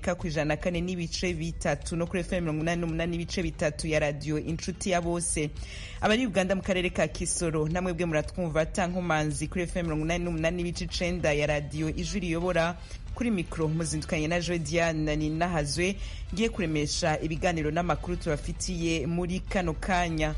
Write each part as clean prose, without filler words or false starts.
Amerika ku 104 n'ibice bitatu no kuri FM 88 n'ibice bitatu ya radio Inshuti ya Bose. Abari Uganda mu karere ka Kisoro namwe bwe muratwumva tankomanzi kuri FM 88 n'ibice 9 ya radio Ijwi Riyobora. Kuri mikro muzindukanye na Jodiane Ninahazwe ngiye kuremesha ibiganiro n'amakuru tubafitiye muri kano kanya.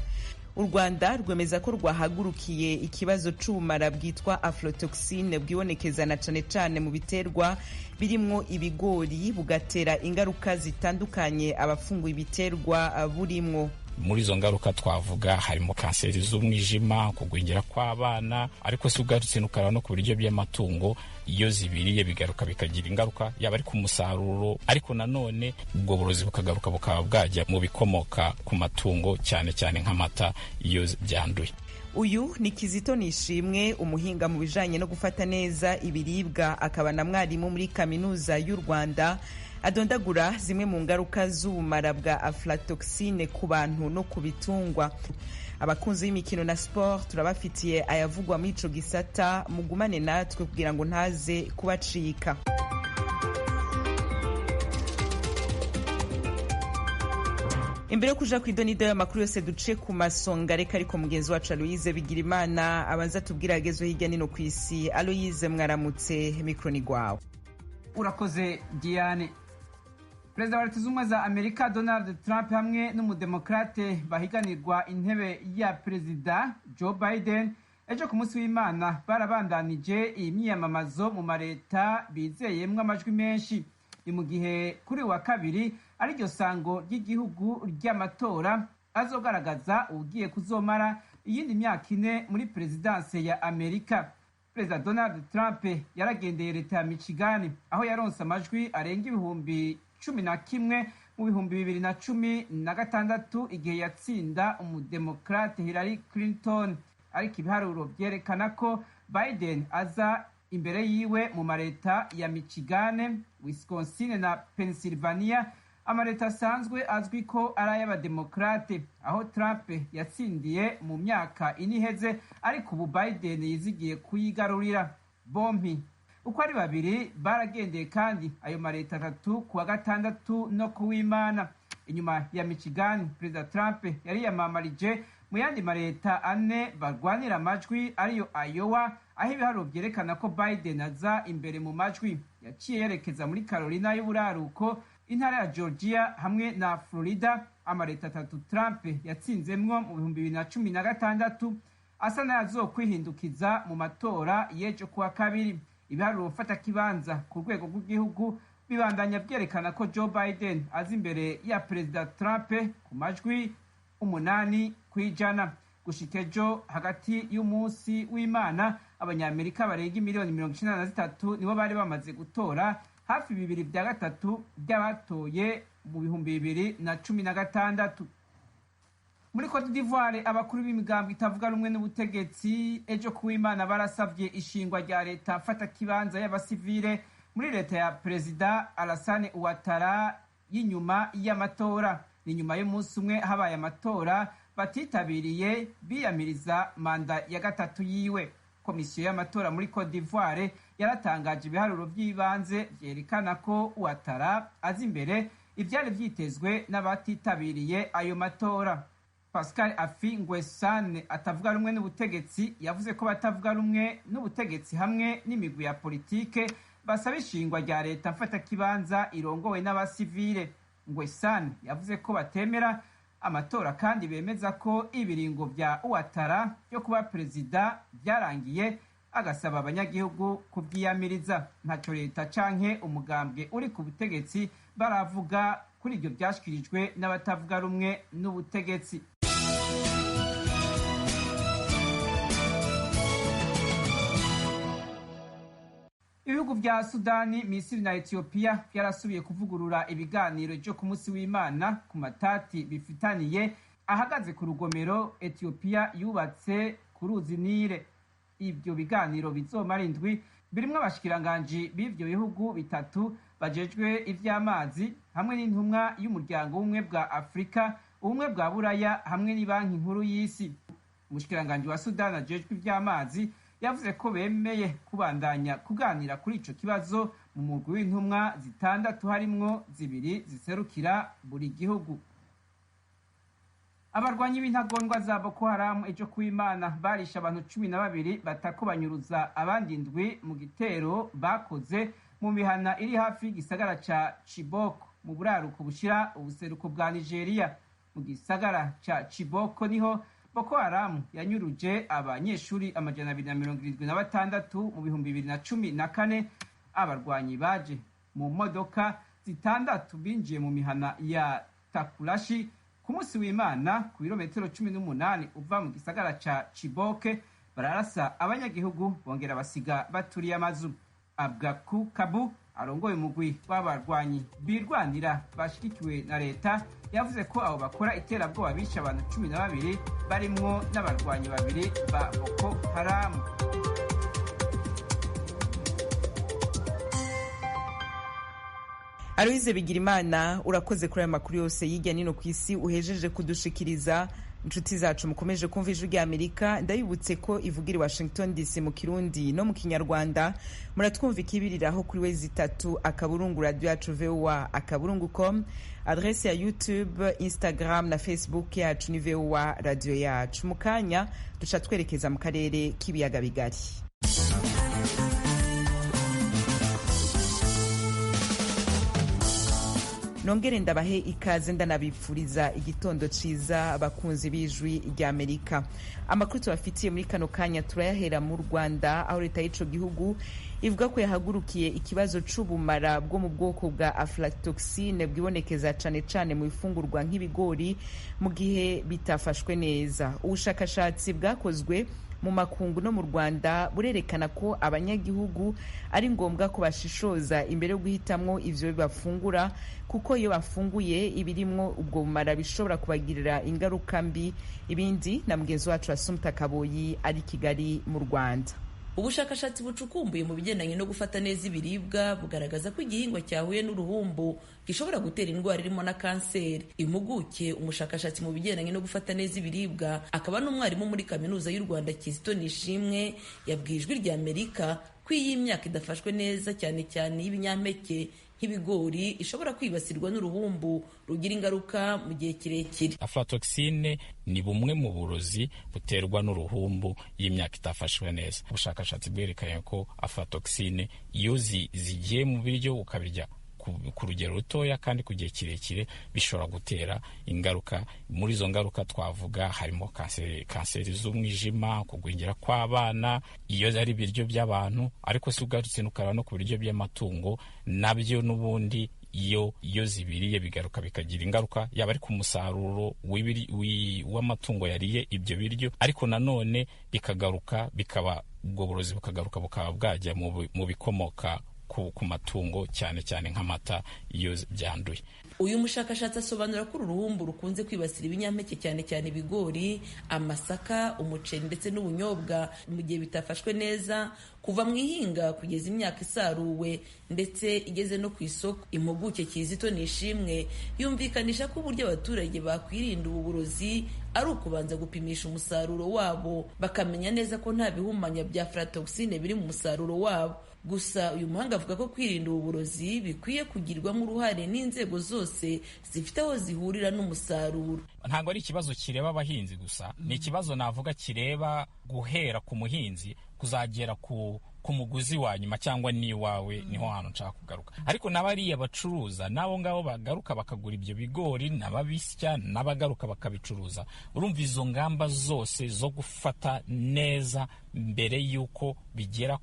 U Rwanda rwemeza ko rwahagurukiye ikibazo c'ubumara bwitwa aflatoxine bwibonekeza na cane cane mu biterwa birimwo ibigori bugatera ingaruka zitandukanye abafunguye ibiterwa burimwo. Muri izo ngaruka twavuga harimo kanseri z'umwijima, kugwingira kw'abana, ariko si ugarutse n'ukara no ku biryo by'amatungo iyo zibiriye bigaruka bikagira ingaruka yaba ari ku musaruro, ariko nanone ubwo burozi bukagaruka bukaba bwajya mu bikomoka ku matungo cyane cyane nk'amata iyo byanduye. Uyu ni Kizito Nishimwe, umuhinga mu bijanye no gufata neza ibiribwa akaba na mwarimu muri kaminuza y'u Rwanda, adondagura zimwe mu ngaruka z'ubumara bwa aflatoxine ku bantu no ku bitungwa. Abakunzi b'imikino na sport turabafitiye ayavugwa muri ico gisata, mugumane natwe kugira ngo ntaze kubacika. Imbere yo kuja kw'idonido y'amakuru yose duce ku masonga, reka ariko mugenzi wacu Aloyize Bigirimana abanza tubwira agezo hirya nino kw'isi. Aloyize, mwaramutse, mikro ni gwawe. Urakoze Diane. Perezida wa Leta Zunze Ubumwe za Amerika Donald Trump hamwe n'umudemokrate bahiganirwa intebe ya perezida Joe Biden ejo ku munsi w'Imana barabandanije imyiyamamazo mu mareta bizeyemwo amajwi menshi. Ni mu gihe kuri wa kabiri ariryo sango ry'igihugu ry'amatora azogaragaza ugiye kuzomara iyindi myaka 4 muri perezidanse ya Amerika. Perezida Donald Trump yaragendeye leta ya Michigan aho yaronse amajwi arenga 11,000 mu 2016 igihe yatsinda umudemokrate Hillary Clinton, ariko ibiharuro byerekana ko Biden aza imbere yiwe mu mareta ya Michigan, Wisconsin na Pennsylvania, amareta asanzwe azwi ko ari ay'abademokrate, aho Trump yatsindiye mu myaka iniheze, ariko ubu Biden yizigiye kuyigarurira. Bompi uko ari babiri baragendeye kandi ayo mareta 3 kuwa gatandatu no kuw'Imana. Inyuma ya Michigan, Perezida Trump yari yamamarije mu yandi mareta 4 barwanira amajwi ariyo Iowa, aho ibiharuro byerekana ko Biden aza imbere mu majwi. Yaciye yerekeza muri Carolina y'uburaruko, intara ya Georgia hamwe na Florida, amareta 3 Trump yatsinzemwo mu 2016, asa n'ayazokwihindukiza mu matora y'ejo kuwa kabiri. Ibiharuro fata kibanza ku rwego rw'igihugu bibandanya byerekana ko Joe Biden azi imbere ya Perezida Trump ku majwi 8%. Gushika ejo hagati y'umunsi w'Imana, abanyamerika barenga 1,093 nibo bari bamaze gutora, hafi 2/3 by'abatoye mu 2016. Muri Cote d'Ivoire, abakuru b'imigambi itavuga rumwe n'ubutegetsi ejo kuw'Imana barasavye ishingwa rya leta mfata kibanza y'abasivile muri leta ya Perezida Alassane Ouattara y'inyuma y'amatora. Ni nyuma y'umunsi umwe habaye amatora batitabiriye biyamiriza manda ya gatatu yiwe. Komisiyo y'amatora muri Cote d'Ivoire yaratangaje ibiharuro by'ibanze vyerekana ko Ouattara azi imbere ivyari vyitezwe n'abatitabiriye ayo matora. Pascal Affi N'Guessan atavuga rumwe n'ubutegetsi yavuze ko batavuga rumwe n'ubutegetsi hamwe n'imigwi ya politike basaba ishingwa rya leta mfata kibanza irongowe n'abasivile. N'Guessan yavuze ko batemera amatora kandi bemeza ko ibiringo vya Ouattara byo kuba perezida byarangiye, agasaba abanyagihugu kuvyiyamiriza. Ntaco leta canke umugambwe uri ku butegetsi baravuga kuri ibyo byashyikirijwe n'abatavuga rumwe n'ubutegetsi. Ibihugu vya Sudani, Misiri na Ethiopia byarasubiye kuvugurura ibiganiro byo ku munsi w'Imana ku matati bifitaniye ahagaze ku rugomero Ethiopia yubatse ku ruzi Nile. Ibyo biganiro bizomara indwi, birimwo abashikiranganji b'ivyo bihugu bitatu bajejwe ivy'amazi hamwe n'intumwa y'umuryango w'ubumwe bwa Afrika, ubumwe bwa Buraya hamwe n'ibanki nkuru y'isi. Umushikiranganji wa Sudani ajejwe ivy'amazi yavuze ko bemeye kubandanya kuganira kuri ico kibazo mu mugwi w'intumwa zitandatu harimwo zibiri ziserukira buri gihugu. Abarwanyi b'intagondwa za Boko Haram ejo kuw'Imana barisha abantu 12 batako banyuruza abandi ndwi mu gitero bakoze mu mihana iri hafi y'igisagara ca Chibok mu buraruko bushira ubuseruko bwa Nigeria. Mu gisagara ca Chibok niho Boko Haram yanyuruje abanyeshuri 276 mu 2014. Abarwanyi baje mu modoka zitandatu binjiye mu mihana ya Takulashi ku munsi w'Imana ku birometero 18 uva mu gisagara ca Chibok. Bararasa abanyagihugu bongera basiga baturiye amazu. Abgaku Kabu arongoye umugwi w'abarwanyi birwanira bashigikiwe na leta yavuze ko abo bakora iterabwoba bishe abantu 12 barimwo n'abarwanyi 2 ba Boko Haram. Aloise Bigirimana, urakoze kuri aya makuru yose y'ijya nino ku isi uhejeje kudushikiriza. Inshuti zacu mukomeje kumva ijwi rya Amerika, ndabibutse ko ivugira Washington DC mu Kirundi no mu Kinyarwanda. Muratwumva ikibiriraho kuri wezi 3 akaburungu radio yacu VOA akaburungu.com, adresse ya YouTube, Instagram na Facebook yacu ni VOA radio yacu. Mukanya duca twerekeza mu karere k'ibiyaga bigari. Nongere ndabahe ikaze ndanabipfuriza igitondo ciza abakunzi b'ijwi rya Amerika. Amakuru tubafitiye muri kano kanya turayahera mu Rwanda, aho leta y'ico gihugu ivuga ko yahagurukiye ikibazo c'ubumara bwo mu bwoko bwa aflatoxine bwibonekeza cane cane mu bifungurwa nk'ibigori mu gihe bitafashwe neza. Ubushakashatsi bwakozwe mu makungu no mu Rwanda burerekana ko abanyagihugu ari ngombwa ko bashishoza imbere yo guhitamwo ivyo bafungura, kuko iyo bafunguye ibirimwo ubwo bumara bishobora kubagirira ingaruka mbi. Ibindi na mugenzi wacu Assumpta Kaboyi ari Kigali mu Rwanda. Ubushakashatsi bucukumbuye mu bigendanye no gufata neza ibiribwa bugaragaza ko igihingwa cyahuye n'uruhumbu gishobora gutera indwara irimo na kanseri. Impuguke umushakashatsi mu bigendanye no gufata neza ibiribwa akaba n'umwarimu muri kaminuza y'u Rwanda Kizito Nishimwe yabwiye Ijwi rya Amerika ko iyi myaka idafashwe neza cyane cyane y'ibinyampeke nk'ibigori ishobora kwibasirwa n'uruhumbu rugira ingaruka mu gihe kirekire. Aflatoxine ni bumwe mu burozi buterwa n'uruhumbu y'imyaka itafashwe neza. Ubushakashatsi bwerekanye ko aflatoxine iyo zigiye mu biryo ukabirya ku rugero rutoya kandi ku gihe kirekire bishobora gutera ingaruka. Muri izo ngaruka twavuga harimo kanseri z'umwijima, kugwingira kw'abana iyo ari ibiryo by'abantu, ariko si ugarutse n'ukaraba no ku biryo by'amatungo nabyo n'ubundi iyo zibiriye bigaruka bikagira ingaruka yaba ari ku musaruro w'amatungo yariye ibyo biryo, ariko nanone bikagaruka ubwo burozi bukagaruka bukaba bwajya mu bikomoka ku matungo cyane cyane nk'amata iyo byanduye. Uyu mushakashatsi asobanura ko uruhumbu rukunze kwibasira ibinyampeke cyane cyane ibigori, amasaka, umuceri ndetse n'ubunyobwa mu gihe bitafashwe neza kuva mu ihinga kugeza imyaka isaruwe ndetse igeze no ku isoko. Impuguke Kizito Nishimwe yumvikanisha ko uburyo abaturage bakwirinda ubu burozi ari ukubanza gupimisha umusaruro wabo bakamenya neza ko nta bihumanya bya aflatoxine biri mu musaruro wabo. Gusa uyu muhanga avuga ko kwirinda ubu burozi bikwiye kugirwamo uruhare n'inzego zose zifite aho zihurira n'umusaruro. Ntabwo ari ikibazo kireba abahinzi gusa, ni ikibazo navuga kireba guhera ku muhinzi kuzagera ku muguzi wa nyuma cyangwa n'iwawe. Niho hantu nshaka kugaruka. Ariko n'abariya bacuruza nabo ngabo bagaruka bakagura ibyo bigori, n'ababisya n'abagaruka bakabicuruza. Urumva izo ngamba zose zo gufata neza mbere yuko bigera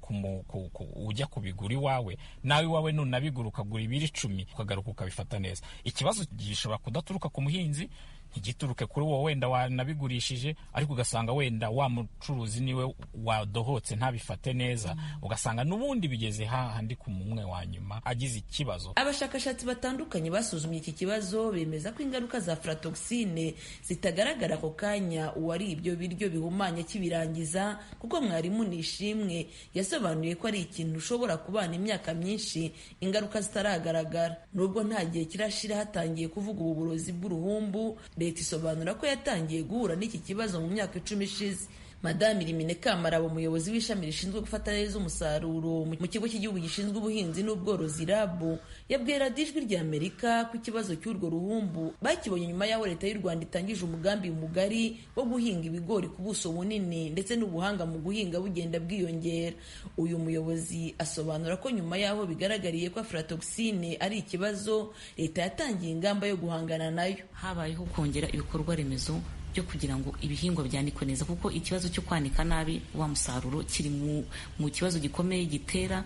ujya kubigura iwawe, nawe iwawe nunabigura ukagura ibiri 10 ukagaruka ukabifata neza. Ikibazo gishobora kudaturuka ku muhinzi, ntigituruke kuri wowe wenda wanabigurishije, ariko ugasanga wenda wa mucuruzi niwe wadohotse ntabifate neza, ugasanga n'ubundi bigeze hahandi ku mumwe wa nyuma agize ikibazo. Abashakashatsi batandukanye basuzumye iki kibazo bemeza ko ingaruka za aflatoxine zitagaragara ako kanya uwari ibyo biryo bihumanya kibirangiza, kuko mwarimu Nishimwe yasobanuye ko ari ikintu ushobora kubana imyaka myinshi ingaruka zitaragaragara. Nubwo nta gihe kirashira hatangiye kuvuga ubu burozi bw'uruhumbu, leta isobanura ko yatangiye guhura n'iki kibazo mu myaka 10 ishize. Madame Irimine Kamarabo, umuyobozi w'ishami rishinzwe gufata neza umusaruro mu kigo cy'igihugu gishinzwe ubuhinzi n'ubworozi RAB, yabwiye radiyo Ijwi ry'Amerika ko ikibazo cy'urwo ruhumbu bakibonye nyuma y'aho leta y'u Rwanda itangije umugambi mugari wo guhinga ibigori ku buso bunini ndetse n'ubuhanga mu guhinga bugenda bwiyongera. Uyu muyobozi asobanura ko nyuma y'aho bigaragariye ko aflatoxine ari ikibazo, leta yatangiye ingamba yo guhangana nayo. Habayeho kongera ibikorwa remezo byo kugira ngo ibihingwa byanikwe neza, kuko ikibazo cyo kwanika nabi wa musaruro kiri mu kibazo gikomeye gitera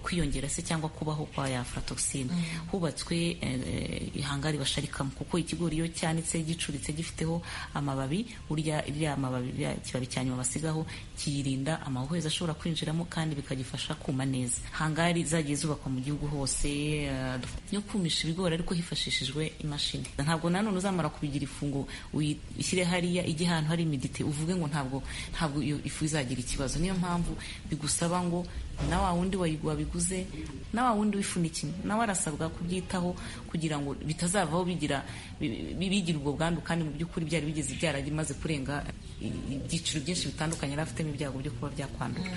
kwiyongera se cyangwa kubaho kwa ya aflatoxine. Hubatswe ihangari basharikamo, kuko ikigori iyo cyanitse gicuritse gifiteho amababi, burya iriya mababi kibabi cya nyuma basigaho kiyirinda amahuhezi ashobora kwinjiramo kandi bikagifasha kuma neza. Hangari zagiye zubakwa mu gihugu hose yo kumisha ibigori ariko hifashishijwe imashini. Ntabwo nanone uzamara kubigira ifungo ishyire hariya ijye ahantu hari imidite uvuge ngo ntabwo iyo ifu izagira ikibazo. Niyo mpamvu bigusaba ngo na wa wundi wabiguze, na wa wundi wifunikiye, nawe arasabwa kubyitaho kugira ngo bitazavaho bigira ubwo bwandu, kandi mu by'ukuri byari bigeze byaragimaze kurenga ibyiciro byinshi bitandukanye yari afitemo ibyago byo kuba byakwandura.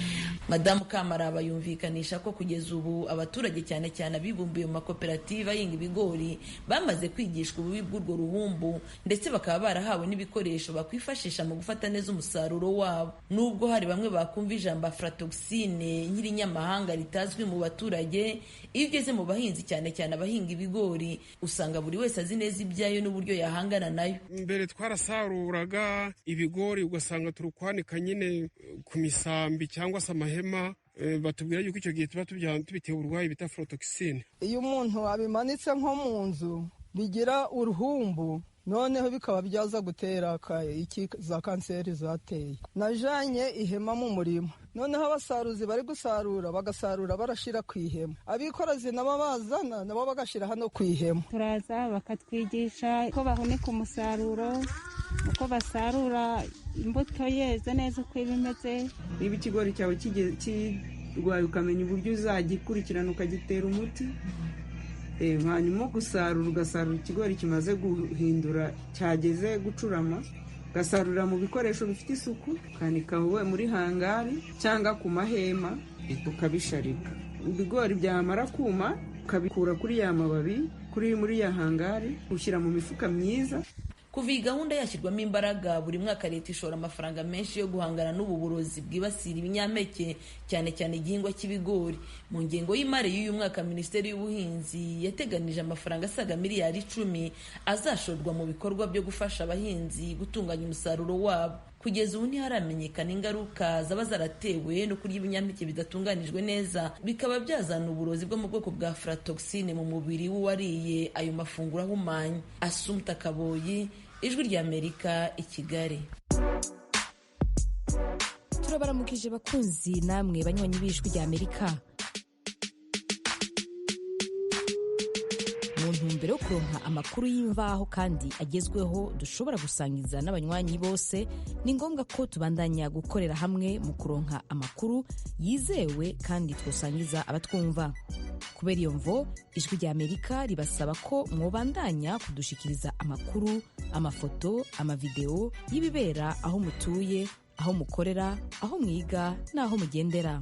Madamu Kamaraba yumvikanisha ko kugeza ubu abaturage cyane cyane abibumbiye mu makoperative ahinga ibigori bamaze kwigishwa ububi bw'urwo ruhumbu, ndetse bakaba barahawe n'ibikoresho bakwifashisha mu gufata neza umusaruro wabo. Nubwo hari bamwe bakumva ijambo aflatoxine nyamahanga ritazwi mu baturage, iyo ugeze mu bahinzi cyane cyane abahinga ibigori usanga buri wese azi neza ibyayo n'uburyo yahangana nayo. Mbere twarasaruraga ibigori ugasanga turukwanika nyine ku misambi cyangwa se amahema, batubwira yuko icyo gihe tuba tubitewe uburwayi bita aflatoxine. Iyo umuntu abimanitse nko mu nzu bigira uruhumbu, noneho bikaba byaza gutera za kanseri zateye. Najanye ihema mu murima, noneho abasaruzi bari gusarura bagasarura barashira ku ihema, abikorazi nabo bazana nabo bagashira hano ku ihema. Turaza bakatwigisha uko bahunika umusaruro, uko basarura imbuto yeze neza uko bimeze. Niba ikigori cyawe kirwaye ukamenya uburyo uzagikurikirana ukagitera umuti, hanyuma ugasarura ikigori kimaze guhindura cyageze gucurama, ugasarurira mu bikoresho bifite isuku, ukanika muri hangari cyangwa ku mahema ukabisharika. Ibigori byamara kuma ukabikura kuri ya mababi muri ya hangari, ushyira mu mifuka myiza. Kuva iyi gahunda yashyirwamo imbaraga, buri mwaka leta ishora amafaranga menshi yo guhangana n'ubu burozi bwibasira ibinyampeke cyane cyane igihingwa cy'ibigori. Mu ngengo y'imari y'uyu mwaka, Minisiteri y'Ubuhinzi yateganije amafaranga asaga miliyari 10 azashorwa mu bikorwa byo gufasha abahinzi gutunganya umusaruro wabo. Kugeza ubu ntiharamenyekana ingaruka zaba zaratewe no kurya ibinyampeke bidatunganijwe neza, bikaba byazana uburozi bwo mu bwoko bwa aflatoxine mu mubiri w'uwariye ayo mafunguro ahumanye. Assumpta Kaboyi, Ijwi ry'Amerika, i Kigali. Turabaramukije bakunzi namwe banywanyi b'Ijwi ry'Amerika. Mu ntumbero yo kuronka amakuru y'imvaho kandi agezweho dushobora gusangiza n'abanywanyi bose, ni ngombwa ko tubandanya gukorera hamwe mu kuronka amakuru yizewe kandi twosangiza abatwumva. Kubera iyo mvo, Ijwi ry'Amerika ribasaba ko mwobandanya kudushikiriza amakuru, amafoto, amavideo y'ibibera aho mutuye, aho mukorera, aho mwiga n'aho mugendera.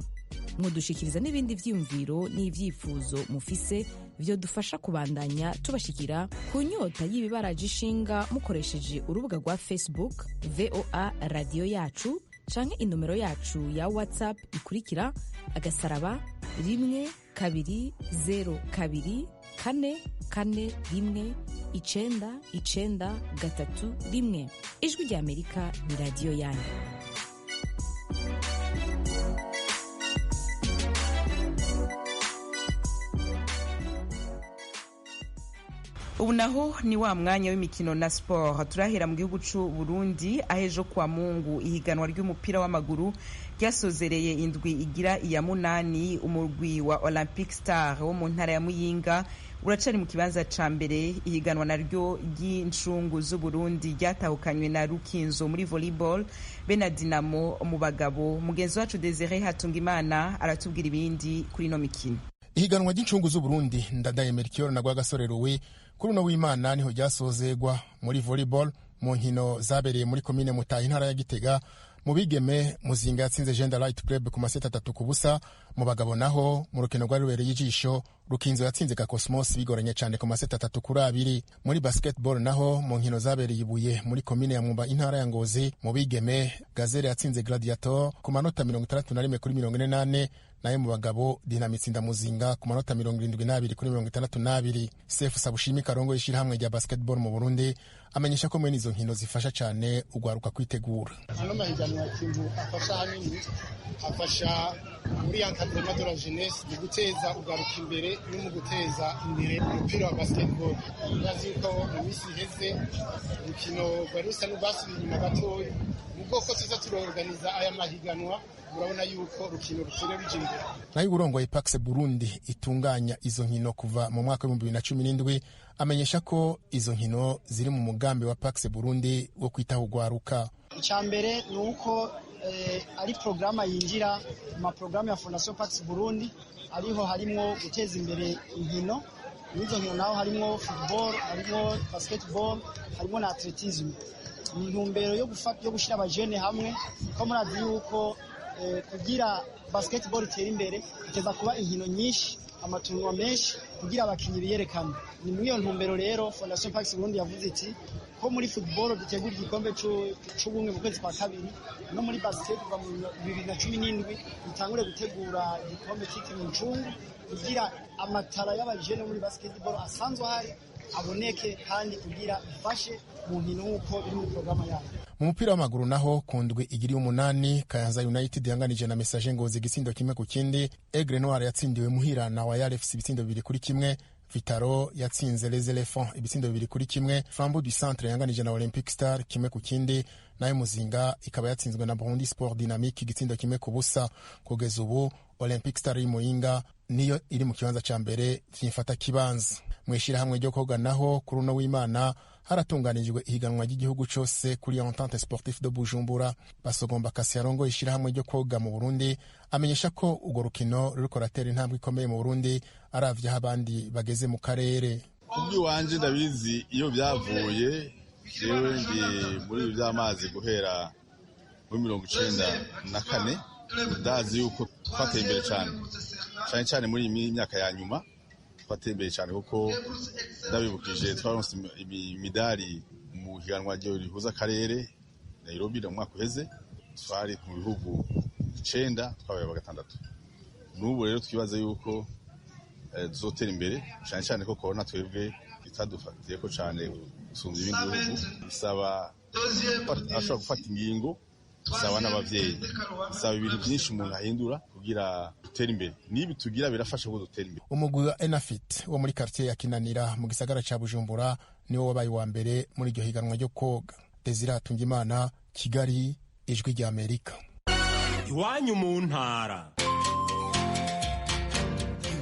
Mudushikiriza n'ibindi vyiyumviro n'ivyifuzo mufise byo dufasha kubandanya tubashikira ku nyota y'ibibaraje ishinga mukoresheje urubuga rwa Facebook VOA Radio Yacu canke inomero yacu ya WhatsApp ikurikira *12024419931. Ijwi ry'Amerika ni radio yanyu. Ubu naho ni wa mwanya w'imikino na sport. Turahera mu gihugu c'u Burundi, ahejo kwa Mungu ihiganwa ry'umupira w'amaguru ryasozereye indwi igira iya munani. Umurwi wa Olympic Star wo mu ntara ya Muyinga uracari mu kibanza ca mbere. Ihiganwa naryo ry'incungu z'u Burundi ryatahukanywe na Rukinzo muri volleyball be na Dinamo mu bagabo. Mugenzi wacu Desire Hatungimana aratubwira ibindi kuri no mikino. Ihiganwa ry'incungu z'u Burundi Ndadaye Melchior na Rwagasorerowe kuri no w'Imana niho ryasozegwa muri volleyball mu nkino zabereye muri komine Mutahi intara ya Gitega. mu bigeme Muzinga yatsinze Gender Light Club ku maseti 3-0. Mu bagabo naho mu rukino rwari rubereye ijisho Rukinzo yatsinze Cosmos bigoranye cyane ku maseti 3-2. Muri basketball naho mu nkino zabereye Ibuye muri komine ya Mwumba intara ya Ngozi, mu bigeme Gazelle yatsinze Gladiator ku manota 61-48, nayo mu bagabo Dinamitsinda Muzinga ku manota 72-62. Sefu Sabushimi Karongo ishirahamwe rya basketball mu Burundi amenyesha ko mwene izo nkino zifasha cyane ugwaruka kwitegura. Ano mahiganwa y'inzu afasha hanini, afasha muri encadrement de la jeunesse mu guteza ugwaruka imbere no mu guteza imbere umupira wa basketball. Urazi ko mu misi iheze urukino rwari rusa n'ubasubiye inyuma gatoya, nubwo ko tuza turorganiza aya mahiganwa murabona yuko urukino rutera bijindira. Nayo urongoye Pax Burundi itunganya izo nkino kuva mu mwaka wa 2017 amenyesha ko izo nkino ziri mu mugambi wa Pax Burundi wo kwitaho ugwaruka. Icyambere ni uko ari programa yinjira mu programa ya Fondation Pax Burundi, ariho harimo guteza imbere inkino. Nizo nkino naho harimo football, harimo basketball, harimo na atletism. Ni ntumbero yo gushira abajene hamwe, ko murazi yuko kugira basketball itere imbere iteza kuba inkino nyinshi, amatunwa menshi kugira abakinyi biyerekana. Ni muri iyo ntumbero rero Fondation Pax Burundi yavuze iti ko muri football dutegura igikombe c'ubumwe mu kwezi kwa kabiri, no muri basket kuva mu 2017 bitangure gutegura igikombe cy'icungu kugira amatara y'abajene muri basketball asanzwe hari aboneke kandi kugira ifashe mu nkino nk'uko biri mu programa yabo. Mu mupira w'amaguru naho kundwi igiri 8 Kayanza United yanganije na Message Ngozi igisindo kimwe ku kindi. Aigle Noir yatsindiwe muhira na Royal FC ibitsindo 2-1. Vitaro yatsinze Les Elephants ibitsindo 2-1. Flambeau du Centre yanganije na Olympic Star kimwe ku kindi. Nayo Muzinga ikaba yatsinzwe na Burundi Sport Dynamique igitsindo kimwe ku busa. Kugeza ubu Olympic Star y'Imuyinga niyo iri mu kibanza ca mbere vyimfata kibanza. Mwishira hamwe ryo koga naho kuri uno w'Imana haratunganijwe ihiganwa ry'igihugu cyose kuri Entente Sportive de Bujumbura. Basogomba Kasiarongo ishira hamwe ryo koga mu Burundi amenyesha ko ugo rukino ruriko ratera intambwe ikomeye mu Burundi aravye abandi bageze mu karere. Kubwi wanje ndabizi iyo byavuye jewe ndi muri by'amazi guhera muri 1994 ndazi yuko twateye imbere cyane muri iyi myaka ya nyuma twateye imbere cyane kuko ndabibukije twaronse imidari mu higanwa rihuza akarere Nairobi mu mwaka uheze, twari mu bihugu 9 twabaye aba 6. N'ubu rero twibaza yuko tuzotera imbere cyane ko corona twebwe itadufatiye ko cyane gusumba ibindi bihugu. Bisaba ashobora gufata ingingo, bisaba n'abavyeyi, bisaba ibintu byinshi umuntu ahindura kugira dutere imbere. Nibi tugira birafasha ko dutera imbere. Umugwi wa Enafit wo muri quartier ya Kinanira mu gisagara ca Bujumbura niwo wabaye wa mbere muri iryo higanwa ryo koga. Desire Hatungimana, Kigali, Ijwi rya Amerika. Iwanyu mu ntara.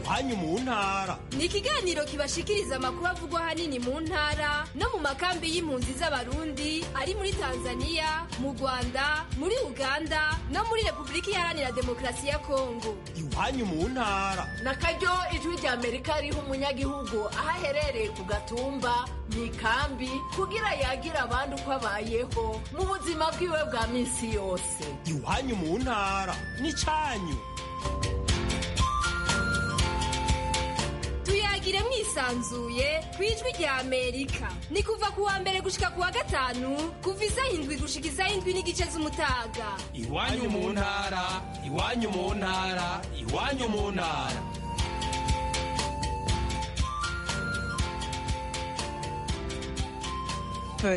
Iwanyu mu ntara ni ikiganiro kibashikiriza amakuru avugwa hanini mu ntara no mu makambi y'impunzi z'abarundi ari muri Tanzania, mu Rwanda, muri Uganda no muri Republika Iharanira Demokarasi ya Kongo. Iwanyu mu ntara nakaryo Ijwi rya Amerika riho umunyagihugu aho aherereye ku gatumba mu ikambi kugira yagira abandi uko abayeho mu buzima bwiwe bwa minsi yose. Iwanyu mu ntara ni canyu. Tuyagire mwisanzuye kwijwi rya Amerika. Ni kuva kuwa mbere gushika kuwa gatanu kuva 7 gushika 7:30 z'umutaga. Iwanyu mu ntara, iwanyu mu ntara, iwanyu mu ntara.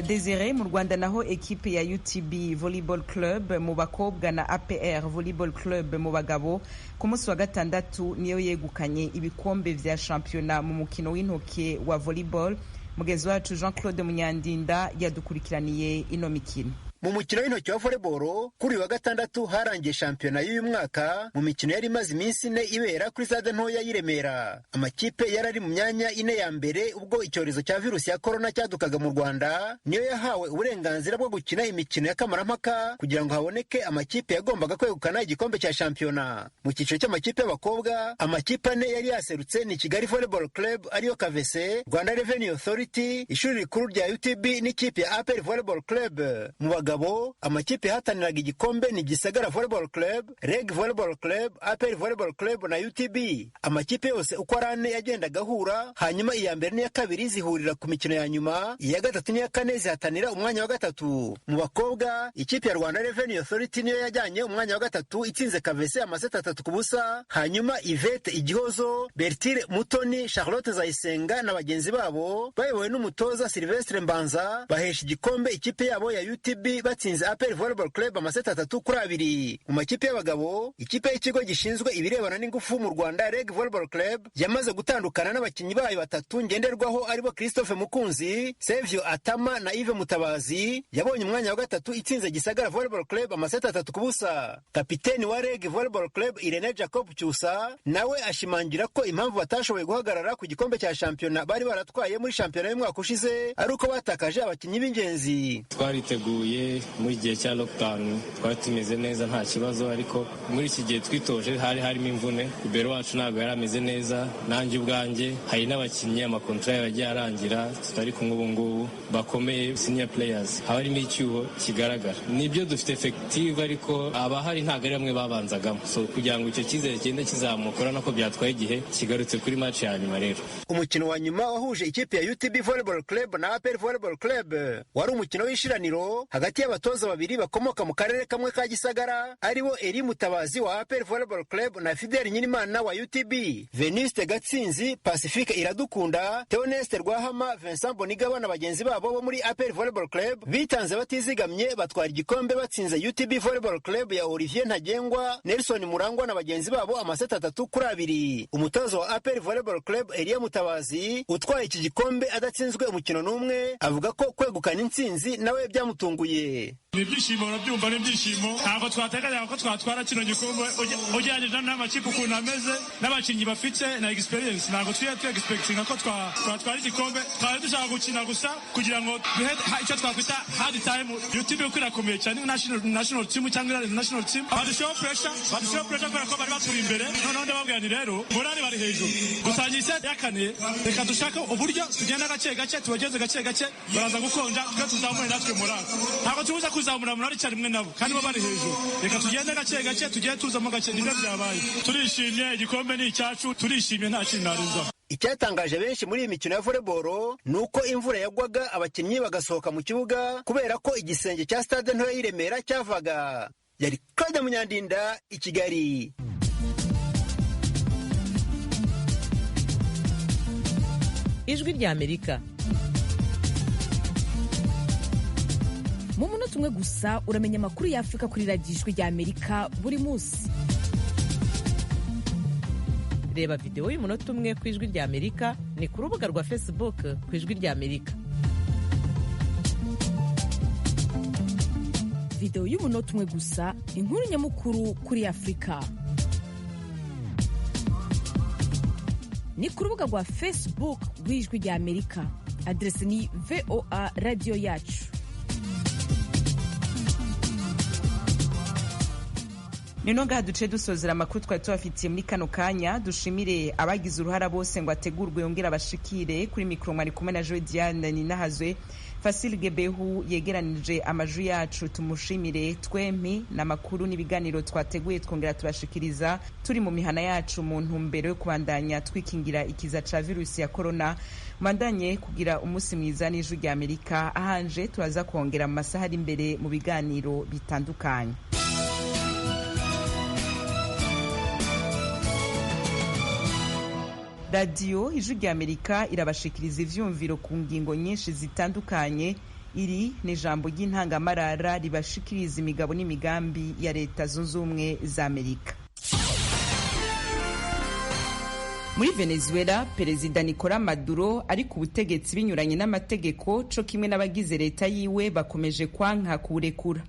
Desire mu Rwanda naho ekipe ya UTB Volleyball Club mu bakobwa na APR Volleyball Club mu bagabo ku munsi wa gatandatu niyo yegukanye ibikombe vya championnat mu mukino w'intoke wa volleyball. Mugezi wacu Jean-Claude Munyandinda yadukurikiraniye ino mikino. Mu mukino w'intoki wa volleyball kuri wa gatandatu harangiye shampiyona y'uyu mwaka mu mikino yari imaze iminsi 4 ibera kuri stade ntoya y'Iremera. Amakipe yarari mu myanya 4 ya mbere ubwo icyorezo cya virusi ya corona cyadukaga mu Rwanda niyo yahawe uburenganzira bwo gukina imikino ya kamarampaka kugira ngo haboneke amakipe yagombaga kwegukana igikombe cya shampiyona. Mu cyiciro cy'amakipe y'abakobwa amakipe 4 yari yaserutse ni Kigali Volleyball Club ariyo KVC, Rwanda Revenue Authority, ishuri rikuru rya UTB n'ikipe ya APR Volleyball Club. Mu bagabo amakipe yahataniraga igikombe ni Gisagara Volleyball Club, Reg Volleyball Club, APR Volleyball Club na UTB. Amakipe yose uko ari ane yagendaga ahura, hanyuma iya mbere n'iya kabiri zihurira ku mikino ya nyuma, iya gatatu n'iya kane zihatanira umwanya wa gatatu. Mu bakobwa ikipe ya Rwanda Revenue Authority niyo yajyanye umwanya wa gatatu itsinze Kavese amaseti 3-0, hanyuma Yvette Igihozo, Bertile Mutoni, Charlotte Zayisenga na bagenzi babo bayobowe n'umutoza Sylvestre Mbanza bahesha igikombe ikipe yabo ya UTB batsinze APR Volleyball Club amaseti 3-2. Mu makipe y'abagabo ikipe y'ikigo gishinzwe ibirebana n'ingufu mu Rwanda Reg Volleyball Club yamaze gutandukana n'abakinnyi bayo batatu ngenderwaho aribo Christophe Mukunzi, Sevio Atama na Yves Mutabazi, yabonye umwanya wa gatatu itsinze Gisagara Volleyball Club amaseti 3-0. Kapiteni wa Reg Volleyball Club Irene Jacob Cyusa nawe ashimangira ko impamvu batashoboye guhagarara ku gikombe cya shampiyona bari baratwaye muri shampiyona y'umwaka ushize ari uko batakaje abakinnyi b'ingenzi. Twariteguye muri gihe cya lockdown, twari tumeze neza nta kibazo, ariko muri iki gihe twitoje harimo imvune. Imbere wacu ntabwo yari ameze neza, nanjye ubwanjye hari n'abakinnyi amakontra yagiye arangira tutari kumwe ubu ngubu bakomeye senior players, haba harimo icyuho kigaragara. Nibyo dufite effective, ariko abahari ntabwo ari bamwe babanzagamo, so kugira ngo icyo cyizere kigende kizamukora nako byatwaye igihe kigarutse kuri match ya nyuma. Rero umukino wa nyuma wahuje ikipe ya UTB Volleyball Club na APR Volleyball Club wari umukino w'ishiraniro hagati y'abatoza babiri bakomoka mu karere kamwe ka Gisagara, aribo Eri Mutabazi wa APR Volleyball Club na Fidel Nyinimana wa UTB. Veniste Gatsinzi, Pacifique Iradukunda, Theoneste Rwahama, Vincent Bonigaba na bagenzi babo bo muri APR Volleyball Club bitanze batizigamye batwara igikombe batsinze UTB Volleyball Club ya Olivier Ntagengwa, Nelson Murangwa na bagenzi babo amaseti 3-2. Umutoza wa APR Volleyball Club Elia Mutabazi utwaye iki gikombe adatsinzwe umukino n'umwe avuga ko kwegukana intsinzi nawe byamutunguye. Ibyishimo urabyumva, n'ibyishimo ntabwo twateganyaga ko twatwara kino gikombe ugereranyije n'amakipe ukuntu ameze n'abakinnyi bafite na experience. Ntabwo expectinga ko twatwara igikombe, twari dushaka gukina gusa kugira ngo duhe icyo twakwita hard time. UTB uko irakomeye cyane national team cyangwa national team, badushyiraho pressure kubera ko bari baturi imbere. Noneho ndababwira ni rero morale bari hejuru, gutangira ya kane reka dushaka uburyo tugenda gake gake tubageze gake gake baraza gukonja twe tuzamure natwe morale. Ntabwo tubuza kuzamura morale cyane rimwe nabo kandi bo bari hejuru, reka tugende gake gake tugiye tuzamo gake. Nibyo byabaye, turishimye, igikombe ni icyacu, turishimye nta kintu narenza. Icyatangaje benshi muri iyi mikino ya volleyball ni uko imvura yagwaga abakinnyi bagasohoka mu kibuga kubera ko igisenge cya stade ntoya y'i Remera cyavaga. Yari Claude Munyandinda i Kigali. Ijwi rya Amerika. Mu munota umwe gusa uramenya amakuru ya Afrika kuri radiyo Ijwi rya Amerika buri munsi. Reba video y'umunota umwe ku Ijwi rya Amerika ni ku rubuga rwa Facebook ku Ijwi rya Amerika. Video y'umunota umwe gusa, inkuru nyamukuru kuri Afrika. Ni ku rubuga rwa Facebook rw'Ijwi rya Amerika. Adresi ni VOA Radio Yacu. Nino ngaha duce dusozera amakuru twari tubafitiye muri kano kanya. Dushimire abagize uruhara bose ngo ategurwe yongera abashikire. Kuri mikro mwari kumwe na Joy Diane Ninahazwe, Fasil Gebehu yegeranije amajwi yacu. Tumushimire twempi n'amakuru n'ibiganiro twateguye twongera tubashikiriza turi mu mihana yacu mu ntumbero yo kubandanya twikingira ikiza ca virusi ya corona. Mandanye kugira umunsi mwiza n'Ijwi rya Amerika. Ahanje turaza kongera mu masaha ari imbere mu biganiro bitandukanye. Radio Ijwi rya Amerika irabashikiriza ivyumviro ku ngingo nyinshi zitandukanye. Iri ni ijambo ry'intangamarara ribashikiriza imigabo n'imigambi ya Leta Zunze Ubumwe za Amerika. Muri Venezuela, Perezida Nicolas Maduro ari ku butegetsi binyuranye n'amategeko co kimwe n'abagize leta yiwe bakomeje kwanka kurekura.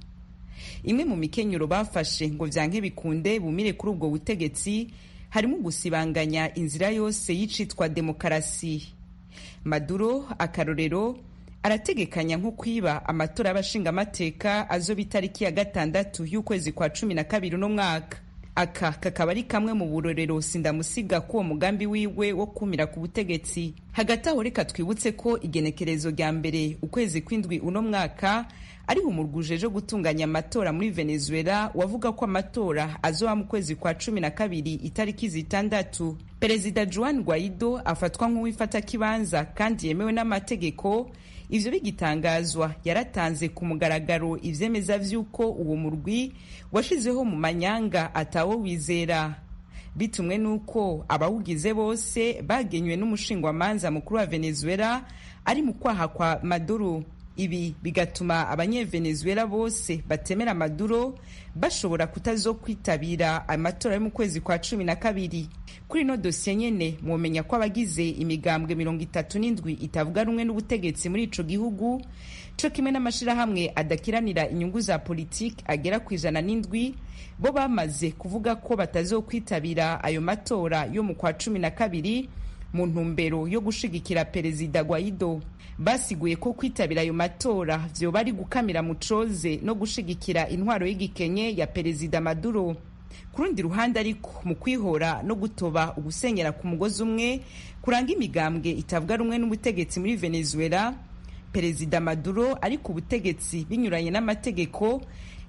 Imwe mu mikenyero bafashe ngo vyanke bikunde bumire kuri ubwo butegetsi harimo gusibanganya inzira yose y'icitwa demokarasi. Maduro akarorero arategekanya nko kwiba amatora y'abashingamateka azoba itariki ya 6 y'ukwezi kwa 12 no mwaka. Aka kakaba ari kamwe mu burorero sindamusiga ko mugambi wiwe wo kumira ku butegetsi. hagati aho reka twibutse ko igenekerezo rya mbere ukwezi kw'indwi uno mwaka ari umurwi ujejwe gutunganya amatora muri Venezuela wavuga ko amatora azoba mu kwezi kwa 12 itariki zitandatu. Perezida Juan Guaido afatwa nk'uwifata kibanza kandi yemewe n'amategeko. Ivyo bigitangazwa yaratanze ku mugaragaro ivyemeza vy'uko uwo murwi washizeho mu manyanga atawo wizera, bitumwe nuko abawugize bose bagenywe n'umushingwamanza mukuru wa Venezuela ari mu kwaha kwa Maduro. Ibi bigatuma abanyevenezuela bose batemera Maduro bashobora kutazokwitabira amatora yo mu kwezi kwa 12. Kuri no dosiye nyene mwomenya ko abagize imigambwe 37 itavuga rumwe n'ubutegetsi muri ico gihugu co kimwe n'amashirahamwe adakiranira inyungu za politiki agera ku 107 bo bamaze kuvuga ko batazokwitabira ayo matora yo mu kwa 12 mu ntumbero yo gushigikira Perezida Guaido. Basiguye ko kwitabira ayo matora vyoba ari gukamira mucoze no gushigikira intwaro y'igikenye ya Perezida Maduro. Kurundi ruhande ariko mu kwihora no gutoba ugusenyera ku mugozi umwe kuranga imigambwe itavuga rumwe n'ubutegetsi muri Venezuela, Perezida Maduro ari ku butegetsi binyuranye n'amategeko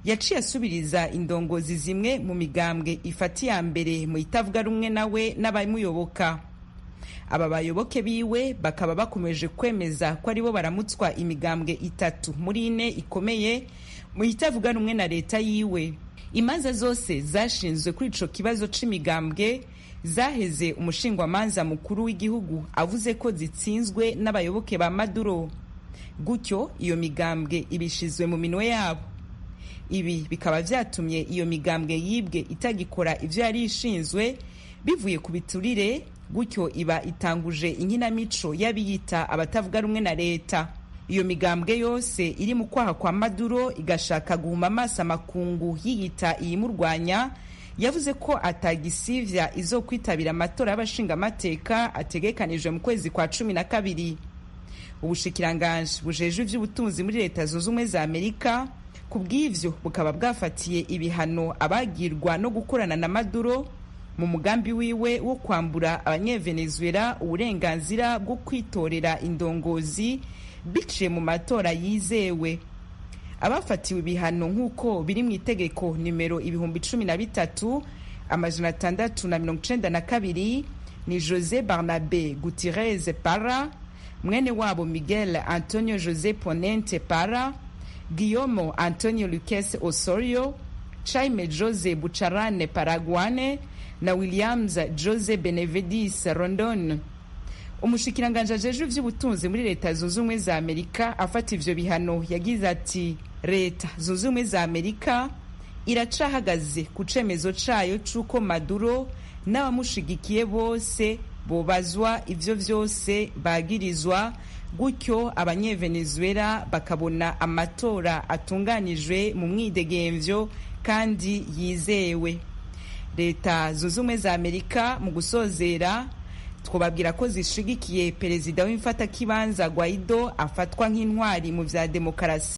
yaciye asubiriza indongozi zimwe mu migambwe ifati ya mbere mu itavuga rumwe nawe n'abamuyoboka. Aba bayoboke biwe bakaba bakomeje kwemeza ko aribo baramutswa imigambwe 3 muri 4 ikomeye mu itavuga rumwe na leta yiwe. Imanza zose zashinzwe kuri ico kibazo c'imigambwe zaheze umushingwamanza mukuru w'igihugu avuze ko zitsinzwe n'abayoboke ba Maduro. Gutyo iyo migambwe ibishizwe mu minwe yabo. Ibi bikaba vyatumye iyo migambwe yibwe itagikora ivyo yari ishinzwe bivuye ku biturire. Gutyo iba itanguje inkinamico y'abiyita abatavuga rumwe na leta. Iyo migambwe yose iri mu kwaha kwa Maduro igashaka guhuma amaso amakungu yiyita iyimurwanya yavuze ko atagisivya izokwitabira amatora y'abashinga amateka ategekanijwe mu kwezi kwa 12. Ubushikiranganje bujejwe ivy'ubutunzi muri leta zunze ubumwe za Amerika kubw'ivyo bukaba bwafatiye ibihano abagirwa no gukorana na Maduro mu mugambi wiwe wo kwambura abanyevenezuela uburenganzira bwo kwitorera indongozi biciye mu matora yizewe. Abafatiwe ibihano nk'uko biri mu itegeko nimero 13692 ni José Barnabé Gutiérrez Parra, mwene wabo Miguel Antonio José Ponente Parra, Guillermo Antonio Luques Osorio, Jaime José Bucharane Paraguane na Williams Jose Benevedis Rondon. Umushikiranganje ajejwe ivy'ubutunzi muri leta zunze ubumwe za Amerika afata ivyo bihano yagize ati leta zunze ubumwe za Amerika iracahagaze ku cemezo cayo c'uko Maduro n'abamushigikiye bose bobazwa ivyo vyose bagirizwa, gutyo abanyevenezuela bakabona amatora atunganijwe mu mwidegemvyo kandi yizewe. Leta zunze ubumwe za Amerika mu gusozera twobabwira ko zishigikiye Perezida w'imfata kibanza Guaido afatwa nk'intwari mu vya demokarasi.